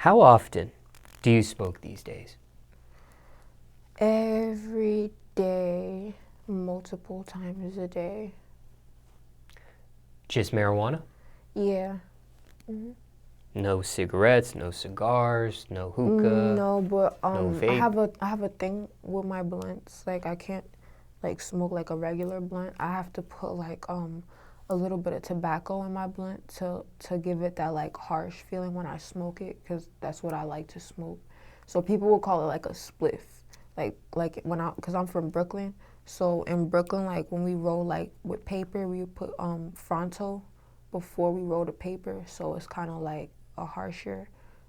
How often do you smoke these days? Every day, multiple times a day. Just marijuana? Yeah. Mm-hmm. No cigarettes, no cigars, no hookah? No, but no vape? I have a thing with my blunts. Like I can't like smoke like a regular blunt. I have to put like a little bit of tobacco in my blunt to give it that like harsh feeling when I smoke it, because that's what I like to smoke. So people will call it like a spliff. Like when cause I'm from Brooklyn. So in Brooklyn, like when we roll like with paper, we put Fronto before we roll the paper. So it's kind of like a harsher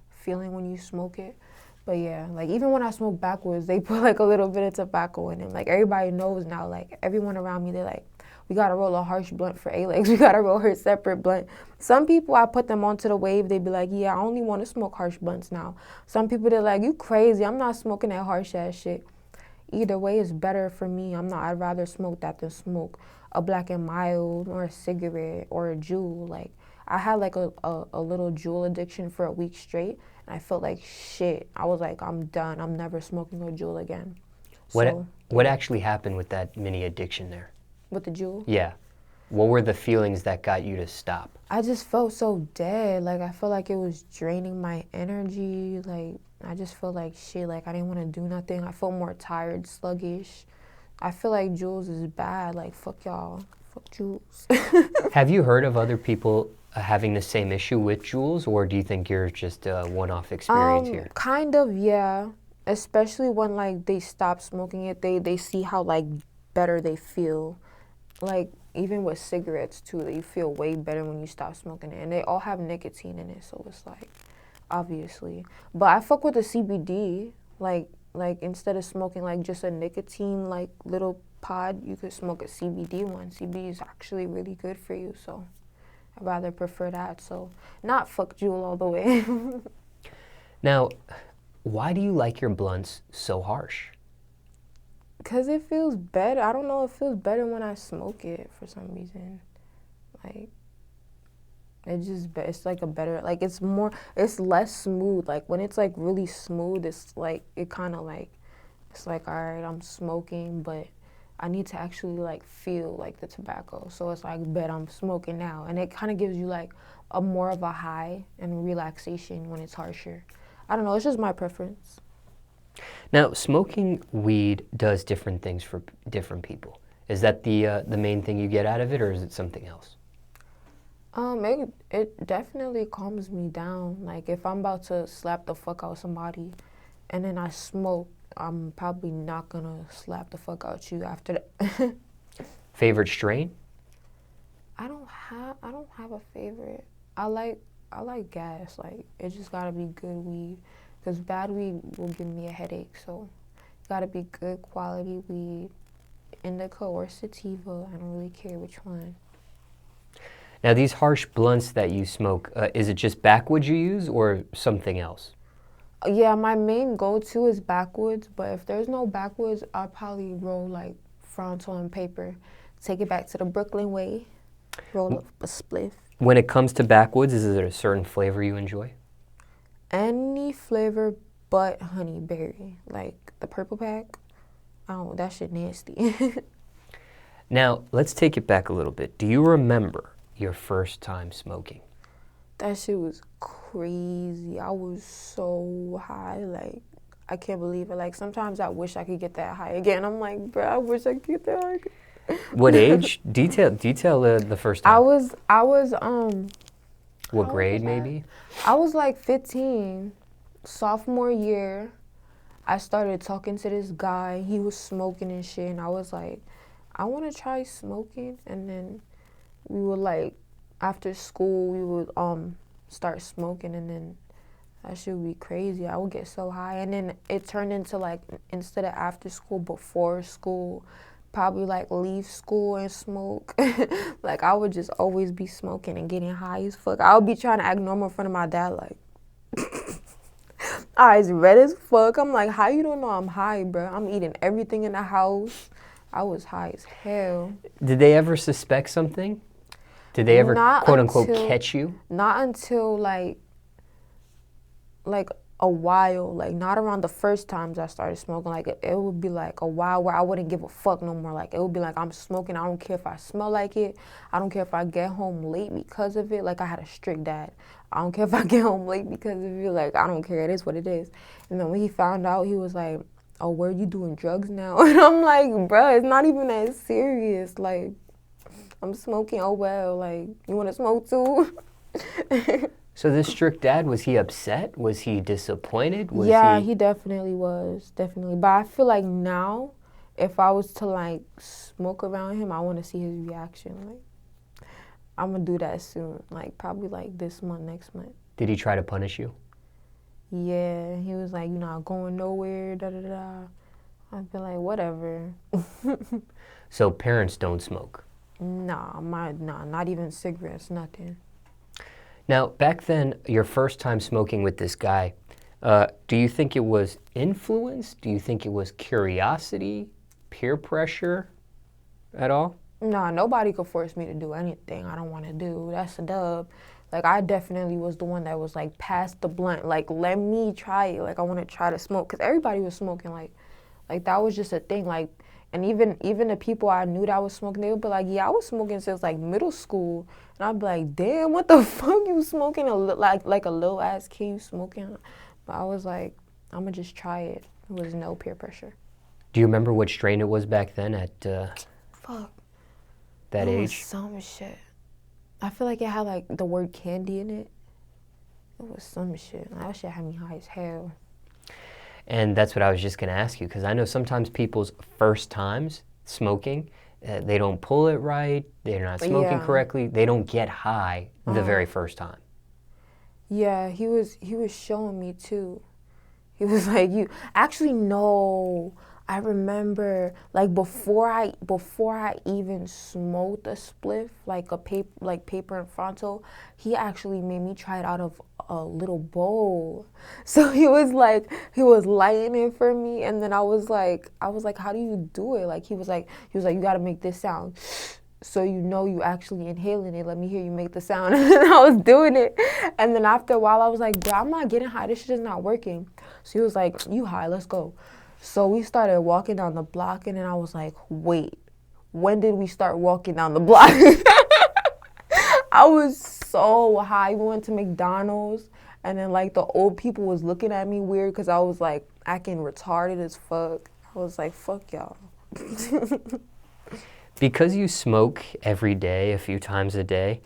feeling when you smoke it. But yeah, like even when I smoke Backwoods, they put like a little bit of tobacco in it. Like everybody knows now, like everyone around me, they're like, we gotta roll a harsh blunt for Aylek. We gotta roll her separate blunt. Some people, I put them onto the wave, they be like, yeah, I only wanna smoke harsh blunts now. Some people, they're like, you crazy, I'm not smoking that harsh ass shit. Either way is better for me. I'd rather smoke that than smoke a Black and Mild or a cigarette or a Juul. Like I had like a little Juul addiction for a week straight, and I felt like shit. I was like, I'm done. I'm never smoking a Juul again. What actually happened with that mini addiction there? With the Juul? Yeah. What were the feelings that got you to stop? I just felt so dead. Like I felt like it was draining my energy. Like I just felt like shit. Like I didn't want to do nothing. I felt more tired, sluggish. I feel like Juuls is bad. Like fuck y'all. Fuck Juuls. Have you heard of other people having the same issue with Juuls, or do you think you're just a one-off experience here? Kind of, yeah. Especially when like they stop smoking it, they see how like better they feel. Like even with cigarettes too, you feel way better when you stop smoking it, and they all have nicotine in it, so it's like obviously. But I fuck with the CBD. Like instead of smoking like just a nicotine like little pod, you could smoke a CBD one. CBD is actually really good for you, so I'd rather prefer that. So not fuck Juul all the way. Now, why do you like your blunts so harsh? Because it feels better. I don't know, it feels better when I smoke it for some reason. Like, it's like a better, like it's less smooth. Like when it's like really smooth, it's like, it kind of like, it's like, all right, I'm smoking, but I need to actually like feel like the tobacco. So it's like, bet I'm smoking now. And it kind of gives you like a more of a high and relaxation when it's harsher. I don't know, it's just my preference. Now, smoking weed does different things for different people. Is that the main thing you get out of it, or is it something else? It definitely calms me down. Like if I'm about to slap the fuck out somebody, and then I smoke, I'm probably not gonna slap the fuck out you after that. Favorite strain? I don't have a favorite. I like gas. Like it just gotta be good weed, because bad weed will give me a headache. So it gotta be good quality weed, indica or sativa. I don't really care which one. Now, these harsh blunts that you smoke, is it just Backwoods you use or something else? Yeah, my main go-to is Backwoods, but if there's no Backwoods, I'll probably roll like Fronto and paper. Take it back to the Brooklyn way, roll a spliff. When it comes to Backwoods, is there a certain flavor you enjoy? Any flavor but honey berry, like the purple pack. Oh, that shit nasty. Now, let's take it back a little bit. Do you remember your first time smoking? That shit was crazy. I was so high, like I can't believe it. Like sometimes I wish I could get that high again. I'm like, bro, I wish I could get that high again. What age? Detail the first time. I was What grade maybe? I was like 15, sophomore year. I started talking to this guy. He was smoking and shit, and I was like, I want to try smoking. And then we would like, after school, we would start smoking, and then that shit would be crazy. I would get so high, and then it turned into like, instead of after school, before school, probably like leave school and smoke. Like I would just always be smoking and getting high as fuck. I would be trying to act normal in front of my dad, like eyes red as fuck. I'm like, how you don't know I'm high, bro? I'm eating everything in the house. I was high as hell. Did they ever suspect something? Did they ever, quote unquote, catch you? Not until like like a while, like not around the first times I started smoking. Like it would be like a while where I wouldn't give a fuck no more. Like it would be like I'm smoking, I don't care if I smell like it, I don't care if I get home late because of it. Like I had a strict dad. I don't care if I get home late because of it. Like I don't care, it is what it is. And then when he found out, he was like, oh, where you doing drugs now? And I'm like, bruh, it's not even that serious. Like I'm smoking, oh well, like you want to smoke too? So this strict dad, was he upset? Was he disappointed? Was Yeah, he definitely was, definitely. But I feel like now, if I was to like smoke around him, I want to see his reaction. Like, I'm gonna do that soon, like probably like this month, next month. Did he try to punish you? Yeah, he was like, you're not going nowhere, da da da. I'd be like, whatever. So parents don't smoke? Nah, not even cigarettes, nothing. Now, back then, your first time smoking with this guy, do you think it was influence? Do you think it was curiosity, peer pressure at all? Nah, nobody could force me to do anything I don't want to do. That's a dub. Like, I definitely was the one that was like, pass the blunt. Like, let me try it. Like, I want to try to smoke. Because everybody was smoking. Like that was just a thing. Like, and even the people I knew that was smoking, they would be like, yeah, I was smoking since like middle school. And I'd be like, damn, what the fuck you smoking? Like a little ass kid you smoking? But I was like, I'm going to just try it. There was no peer pressure. Do you remember what strain it was back then at Fuck. that It was age? some shit. I feel like it had like the word candy in it. It was some shit. That shit had me high as hell. And that's what I was just going to ask you, because I know sometimes people's first times smoking, they don't pull it right, they're not smoking correctly, they don't get high the very first time. Yeah, he was showing me too. He was like, you actually no. I remember like before I even smoked a spliff, like paper and frontal, he actually made me try it out of a little bowl. So he was lighting it for me, and then I was like, how do you do it? Like he was like, you gotta make this sound. So you know you actually inhaling it. Let me hear you make the sound. And then I was doing it. And then after a while, I was like, bro, I'm not getting high. This shit is not working. So he was like, you high, let's go. So we started walking down the block, and then I was like, wait, when did we start walking down the block? I was so high. We went to McDonald's, and then like the old people was looking at me weird because I was like acting retarded as fuck. I was like, fuck y'all. Because you smoke every day, a few times a day,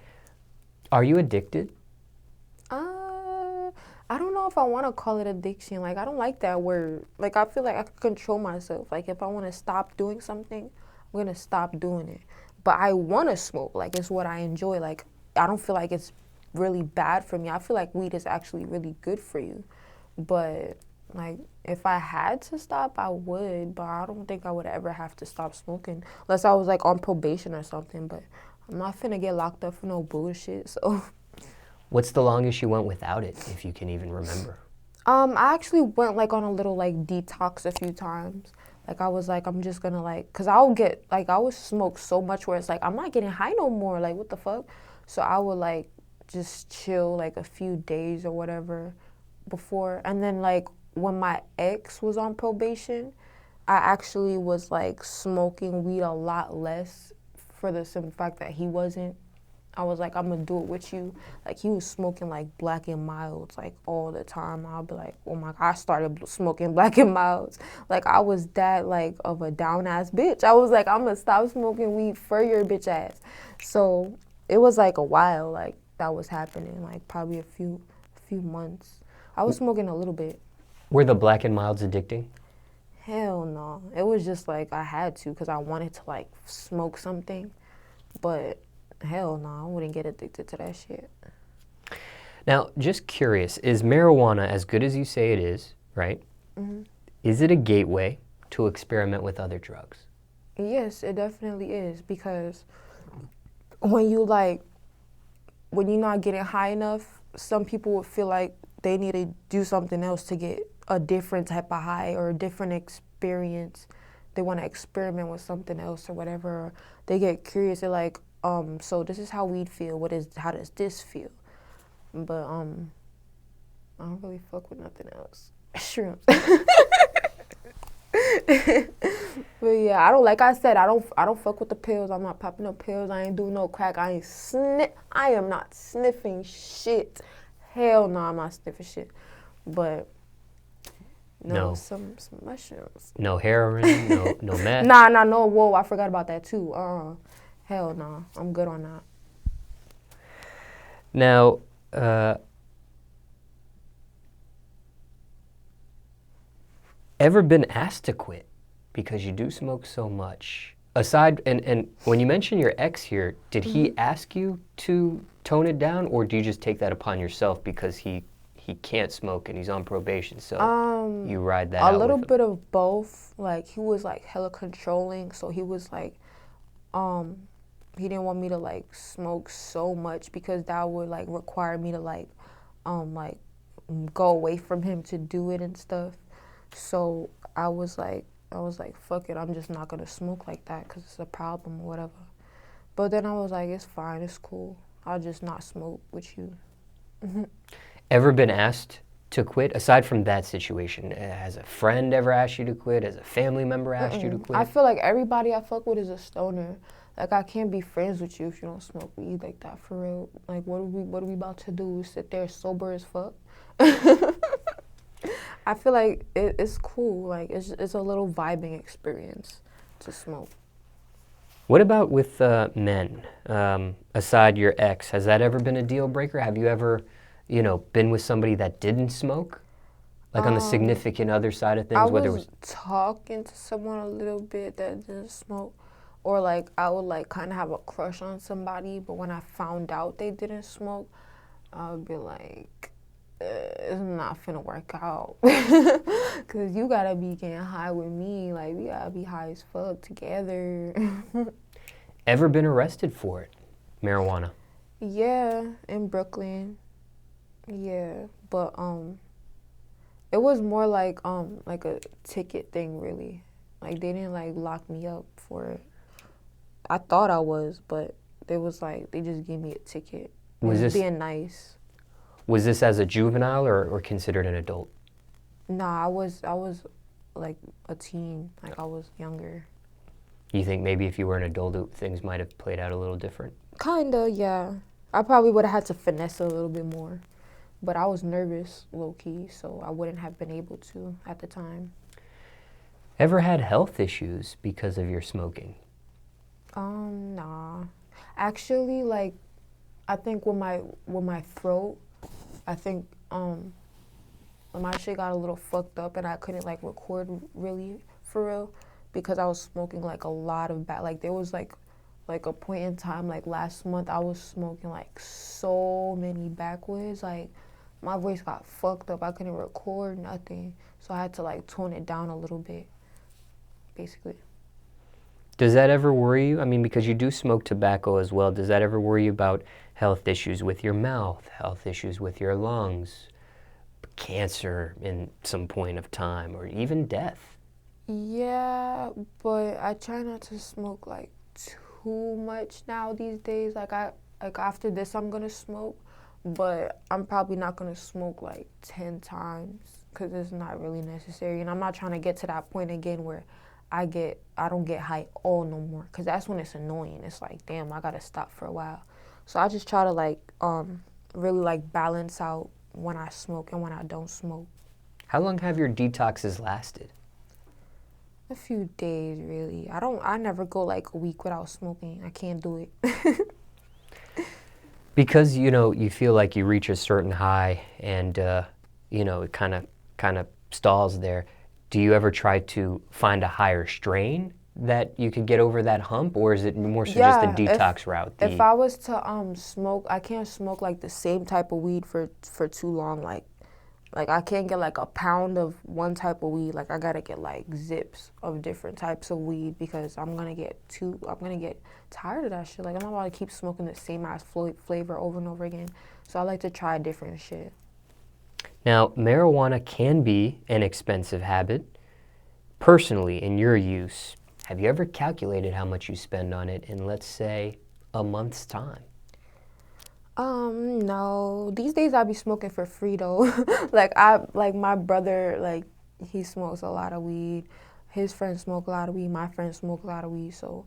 are you addicted? I don't know if I want to call it addiction. Like, I don't like that word. Like, I feel like I can control myself. Like, if I want to stop doing something, I'm going to stop doing it. But I want to smoke. Like, it's what I enjoy. Like, I don't feel like it's really bad for me. I feel like weed is actually really good for you. But, like, if I had to stop, I would. But I don't think I would ever have to stop smoking. Unless I was, like, on probation or something. But I'm not finna get locked up for no bullshit, so... What's the longest you went without it, if you can even remember? I actually went like on a little like detox a few times. Like I was like, I'm just gonna like, cause I would smoke so much where it's like, I'm not getting high no more. Like what the fuck? So I would like just chill like a few days or whatever before. And then like when my ex was on probation, I actually was like smoking weed a lot less for the simple fact that he wasn't. I was like, I'm gonna do it with you. Like he was smoking like Black and Milds like all the time. I'll be like, oh my God, I started smoking Black and Milds. Like I was that like of a down ass bitch. I was like, I'm gonna stop smoking weed for your bitch ass. So it was like a while like that was happening, like probably a few months. I was smoking a little bit. Were the Black and Milds addicting? Hell no. It was just like I had to because I wanted to like smoke something, but hell no, I wouldn't get addicted to that shit. Now, just curious, is marijuana as good as you say it is, right? Mm-hmm. Is it a gateway to experiment with other drugs? Yes, it definitely is, because when you're not getting high enough, some people would feel like they need to do something else to get a different type of high or a different experience. They want to experiment with something else or whatever. Or they get curious, they're like, so this is how weed feel. How does this feel? But I don't really fuck with nothing else. Shrimp. But yeah, I don't, like I said, I don't fuck with the pills. I'm not popping no pills. I ain't doing no crack. I am not sniffing shit. Hell no, I'm not sniffing shit. But No. some mushrooms. No heroin, no meth. Nah, no. Whoa, I forgot about that too. Hell no, I'm good on that. Now, ever been asked to quit because you do smoke so much? Aside, and when you mention your ex here, did he ask you to tone it down, or do you just take that upon yourself because he can't smoke and he's on probation, so you ride that out? A little bit of both. Like, he was like hella controlling, so he was like, he didn't want me to like smoke so much because that would like require me to like go away from him to do it and stuff. So I was like, fuck it, I'm just not gonna smoke like that because it's a problem or whatever. But then I was like, it's fine, it's cool. I'll just not smoke with you. Ever been asked to quit? Aside from that situation, has a friend ever asked you to quit? Has a family member asked you to quit? I feel like everybody I fuck with is a stoner. Like, I can't be friends with you if you don't smoke weed like that, for real. Like, what are we about to do? Sit there sober as fuck? I feel like it's cool. Like, it's a little vibing experience to smoke. What about with men? Aside your ex, has that ever been a deal breaker? Have you ever, been with somebody that didn't smoke? Like on the significant other side of things? I whether was talking to someone a little bit that didn't smoke. Or like, I would like kind of have a crush on somebody, but when I found out they didn't smoke, I would be like, it's not finna work out. Cause you gotta be getting high with me. Like, we gotta be high as fuck together. Ever been arrested for it? Marijuana? Yeah, in Brooklyn. Yeah, but it was more like a ticket thing, really. Like, they didn't like lock me up for it. I thought I was, but they was like, they just gave me a ticket. Was this being nice? Was this as a juvenile or considered an adult? Nah, I was like a teen. Like, I was younger. You think maybe if you were an adult, things might have played out a little different? Kinda, yeah. I probably would have had to finesse a little bit more. But I was nervous, low-key, so I wouldn't have been able to at the time. Ever had health issues because of your smoking? Nah. Actually, like, I think with my throat, I think my shit got a little fucked up and I couldn't like record really for real because I was smoking like a lot of like there was like a point in time like last month I was smoking like so many Backwoods, like my voice got fucked up. I couldn't record nothing, so I had to like tone it down a little bit, basically. Does that ever worry you? I mean, because you do smoke tobacco as well, does that ever worry you about health issues with your mouth, health issues with your lungs, cancer in some point of time, or even death? Yeah, but I try not to smoke like too much now these days. Like after this I'm gonna smoke, but I'm probably not gonna smoke like 10 times because it's not really necessary, and I'm not trying to get to that point again where I don't get high all no more, because that's when it's annoying. It's like, damn, I gotta stop for a while. So I just try to like really like balance out when I smoke and when I don't smoke. How long have your detoxes lasted? A few days, really. I never go like a week without smoking. I can't do it. Because you feel like you reach a certain high and it kind of stalls there. Do you ever try to find a higher strain that you could get over that hump, or is it more so just a detox route? If I was to smoke, I can't smoke like the same type of weed for too long. Like I can't get like a pound of one type of weed. Like, I gotta get like zips of different types of weed because I'm gonna get tired of that shit. Like, I'm not about to keep smoking the same ass flavor over and over again. So I like to try different shit. Now, marijuana can be an expensive habit. Personally, in your use, have you ever calculated how much you spend on it in, let's say, a month's time? No. These days I be smoking for free though. Like my brother, like he smokes a lot of weed. His friends smoke a lot of weed. My friends smoke a lot of weed. So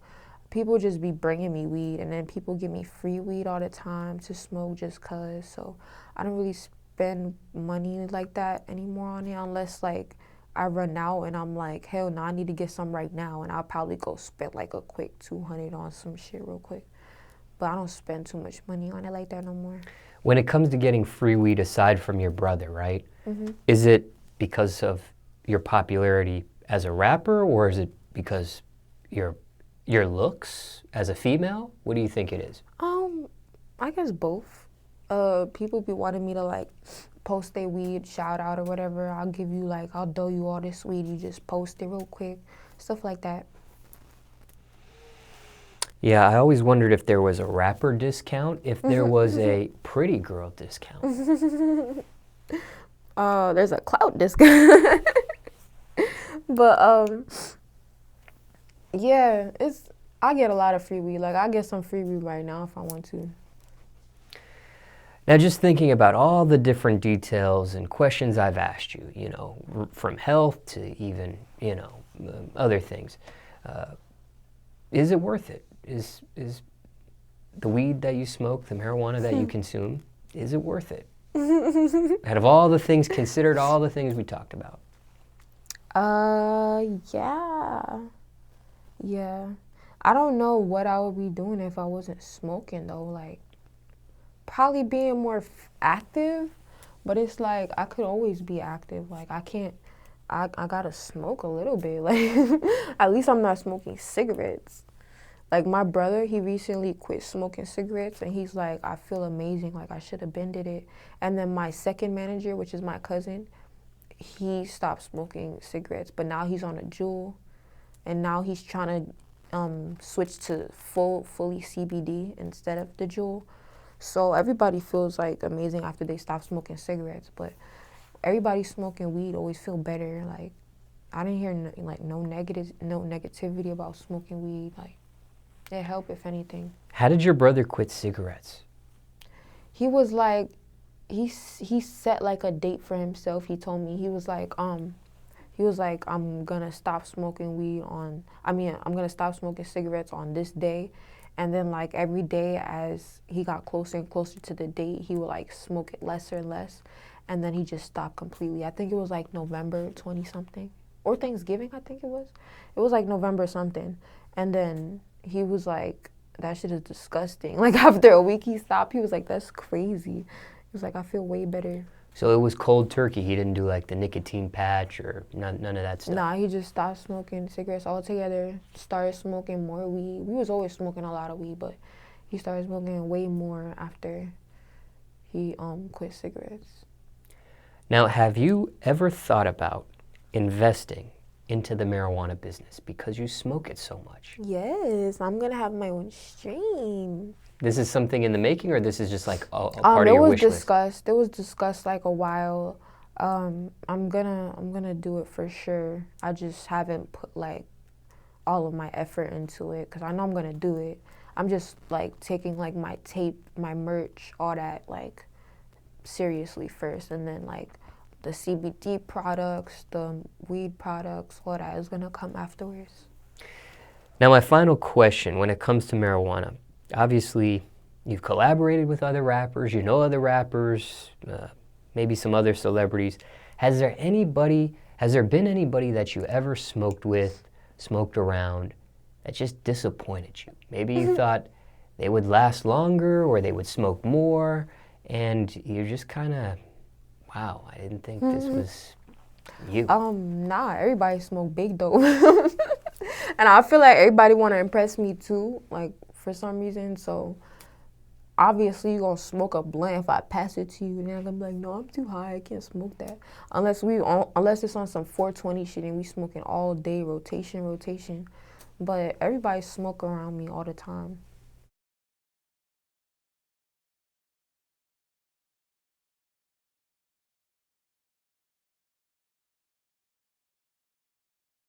people just be bringing me weed, and then people give me free weed all the time to smoke just cause. So I don't really spend money like that anymore on it unless like I run out and I'm like, hell no, I need to get some right now, and I'll probably go spend like a quick 200 on some shit real quick. But I don't spend too much money on it like that no more. When it comes to getting free weed aside from your brother, right? Mm-hmm. Is it because of your popularity as a rapper, or is it because your looks as a female? What do you think it is? I guess both. People be wanting me to like post their weed, shout out or whatever. I'll give you like, I'll dough you all this weed. You just post it real quick, stuff like that. Yeah, I always wondered if there was a rapper discount, if there was a pretty girl discount. There's a clout discount. But yeah, I get a lot of free weed. Like I get some free weed right now if I want to. Now, just thinking about all the different details and questions I've asked you, you know, from health to even, you know, other things, is it worth it? Is the weed that you smoke, the marijuana that you consume, is it worth it? Out of all the things considered, all the things we talked about. Yeah. Yeah. I don't know what I would be doing if I wasn't smoking though. Like, probably being more active, but it's like I could always be active. Like, I gotta smoke a little bit. Like, at least I'm not smoking cigarettes. Like, my brother, he recently quit smoking cigarettes, and he's like, I feel amazing. Like, I should have been did it. And then my second manager, which is my cousin, he stopped smoking cigarettes, but now he's on a Juul, and now he's trying to switch to fully CBD instead of the Juul. So everybody feels like amazing after they stop smoking cigarettes, but everybody smoking weed always feel better. Like, I didn't hear no negativity about smoking weed. Like, it helped if anything. How did your brother quit cigarettes? He was like, he set like a date for himself. He told me, he was like, I'm gonna stop smoking I'm gonna stop smoking cigarettes on this day. And then like every day as he got closer and closer to the date, he would like smoke it lesser and less. And then he just stopped completely. I think it was like November 20 something or Thanksgiving. I think it was like November something. And then he was like, that shit is disgusting. Like after a week he stopped, he was like, that's crazy. He was like, I feel way better. So it was cold turkey. He didn't do like the nicotine patch or none of that stuff. Nah, he just stopped smoking cigarettes altogether, started smoking more weed. We was always smoking a lot of weed, but he started smoking way more after he quit cigarettes. Now, have you ever thought about investing into the marijuana business because you smoke it so much? Yes, I'm gonna have my own stream. This is something in the making, or this is just like a part of your wish list? It was discussed like a while. I'm gonna do it for sure. I just haven't put like all of my effort into it because I know I'm gonna do it. I'm just like taking like my tape, my merch, all that like seriously first, and then like the CBD products, the weed products, all that is gonna come afterwards. Now, my final question when it comes to marijuana, obviously you've collaborated with other rappers, you know other rappers, maybe some other celebrities. Has there been anybody that you ever smoked with, smoked around, that just disappointed you? Maybe you thought they would last longer or they would smoke more, and you're just kind of, wow, I didn't think this was you. Nah, everybody smoke big though. And I feel like everybody want to impress me too, like for some reason. So obviously you're gonna smoke a blunt if I pass it to you, and then I'm gonna be like, no, I'm too high, I can't smoke that. Unless it's on some 420 shit and we smoking all day, rotation. But everybody smoke around me all the time.